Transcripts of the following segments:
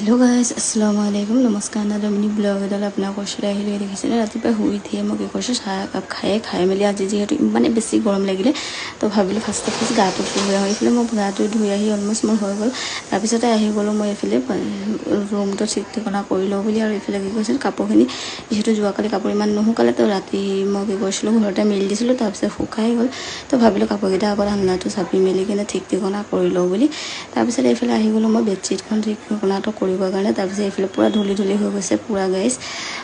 hello guys अस्सलाम वालेकुम नमस्कार नादमिनी ब्लॉग एडाल आपनाक ओसले আহিলে দেখিছেনে ৰাতিপুৱা শুই উঠিয়ে মই কি কৰিছোঁ চাহ একাপ খাই মেলি আজি যিহেতু ইমানে বেছি গৰম লাগিলে তো ভাবিলোঁ ফাৰ্ষ্ট গাটো ধুই আহিলে মই গাটো ধুই আহি অলমোষ্ট মোৰ হৈ গ'ল তাৰপিছতে আহি গ'লোঁ মই এইফালে ৰুমটো ঠিক ঠিকনা কৰি লওঁ বুলি আৰু এইফালে কি কৰিছিলোঁ কাপোৰখিনি যিহেতু যোৱাকালি কাপোৰ ইমান নুশুকালে তো ৰাতি মই কি কৰিছিলোঁ ঘৰতে মেলি দিছিলোঁ তাৰপিছত শুকাই গ'ল তো ভাবিলোঁ কাপোৰকেইটা আগত আলনাটো চাপি মেলি কিনে ঠিক ঠিকনা কৰি লওঁ বুলি তাৰপিছত এইফালে আহি গ'লোঁ মই বেডশ্বীটখন ঠিক ঠিকনাটো কৰিবৰ কাৰণে তাৰপিছত এইফালে পূৰা ধূলি হৈ গৈছে পূৰা গাইছ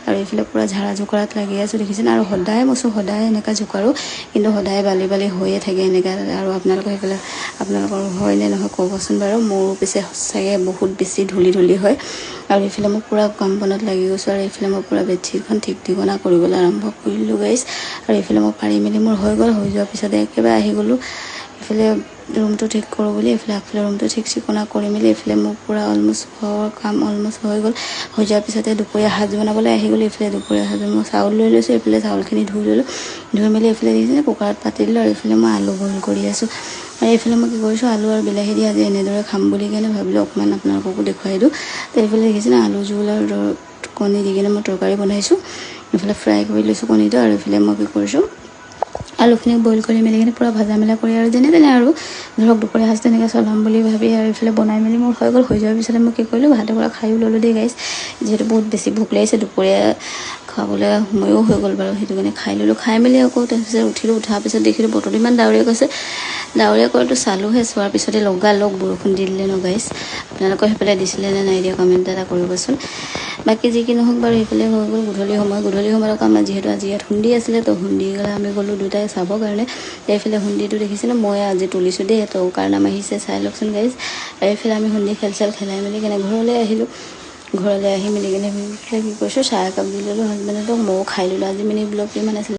আৰু এইফালে পূৰা ঝাৰা জোকাৰাত লাগি আছোঁ দেখিছেনে আৰু সদায় মচো সদায় এনেকুৱা জোকাৰোঁ কিন্তু সদায় বালি হৈয়ে থাকে এনেকুৱা আৰু আপোনালোকৰ সেইফালে আপোনালোকৰ হয়নে নহয় ক'বচোন বাৰু মোৰো পিছে সঁচাকৈ বহুত বেছি ধূলি হয় আৰু এইফালে মই পূৰা কাম বনত লাগি গৈছোঁ আৰু এইফালে মই পূৰা বেডশ্বীটখন ঠিক ঠিকনা কৰিবলৈ আৰম্ভ কৰিলোঁ গাইছ আৰু এইফালে মই পাৰি মেলি মোৰ হৈ গ'ল হৈ যোৱাৰ পিছতে একেবাৰে আহি গ'লোঁ এইফালে ৰুমটো ঠিক কৰোঁ বুলি এইফালে আগফালে ৰুমটো ঠিক ঠিকনা কৰি মেলি এইফালে মোৰ পূৰা অলমোষ্ট কাম অলমোষ্ট হৈ গ'ল হৈ যোৱাৰ পিছতে দুপৰীয়া সাজ বনাবলৈ আহি গ'লোঁ এইফালে দুপৰীয়া সাজ মই চাউল লৈ লৈছোঁ এইফালে চাউলখিনি ধুই ল'লোঁ ধুই মেলি এইফালে দেখিছেনে কুকাৰত পাতি দিলোঁ আৰু এইফালে মই আলু বইল কৰি আছোঁ আৰু এইফালে মই কি কৰিছোঁ আলু আৰু বিলাহী দি আজি এনেদৰে খাম বুলি কিনে ভাবিলোঁ অকণমান আপোনালোককো দেখুৱাই দিওঁ তো এইফালে দেখিছেনে আলু জোল আৰু কণী দি কিনে মই তৰকাৰী বনাইছোঁ এইফালে ফ্ৰাই কৰি লৈছোঁ কণীটো আৰু এইফালে মই কি কৰিছোঁ আলুখিনি বইল কৰি মেলি কিনে পূৰা ভাজা মেলা কৰি আৰু যেনে তেনে আৰু ধৰক দুপৰীয়া সাজ তেনেকৈ চলাম বুলি ভাবি আৰু এইফালে বনাই মেলি মোৰ হৈ গ'ল হৈ যোৱাৰ পিছতে মই কি কৰিলোঁ ভাতৰ পৰা খায়ো ল'লোঁ দেই গাইছ যিহেতু বহুত বেছি ভোক লাগিছে দুপৰীয়া খাবলৈ সময়ো হৈ গ'ল বাৰু সেইটো কাৰণে খাই ল'লোঁ খাই মেলি আকৌ তাৰপিছত উঠিলোঁ উঠাৰ পিছত দেখিলোঁ বতৰটো ইমান ডাৱৰীয়া গৈছে ডাৱৰীয়া কৰাটো চালোঁহে চোৱাৰ পিছতে লগালগ বৰষুণ দি দিলে ন গাইছ আপোনালোকৰ সেইফালে দিছিলে নে নাই দিয়া কমেণ্ট এটা কৰিবচোন বাকী যি কি নহওক বাৰু সেইফালে হৈ গ'ল গধূলি সময়ত আকৌ আমাৰ যিহেতু আজি ইয়াত হুন্দি আছিলে তো হুন্দি আমি গ'লোঁ দুটাই চাবৰ কাৰণে এইফালে হুন্দিটো দেখিছিলে মই আজি তুলিছোঁ দেই তো কাৰ নাম আহিছে চাই লওকচোন গাইজ আৰু এইফালে আমি হুন্দি খেলাই মেলি কিনে ঘৰলৈ আহিলোঁ ঘৰলৈ আহি মেলি কিনে কি কৰিছোঁ চাহ একাপ দি ল'লোঁ হাজবেণ্ডক ময়ো খাই ল'লোঁ আজি মিনি ব্লগটো ইমান আছিলে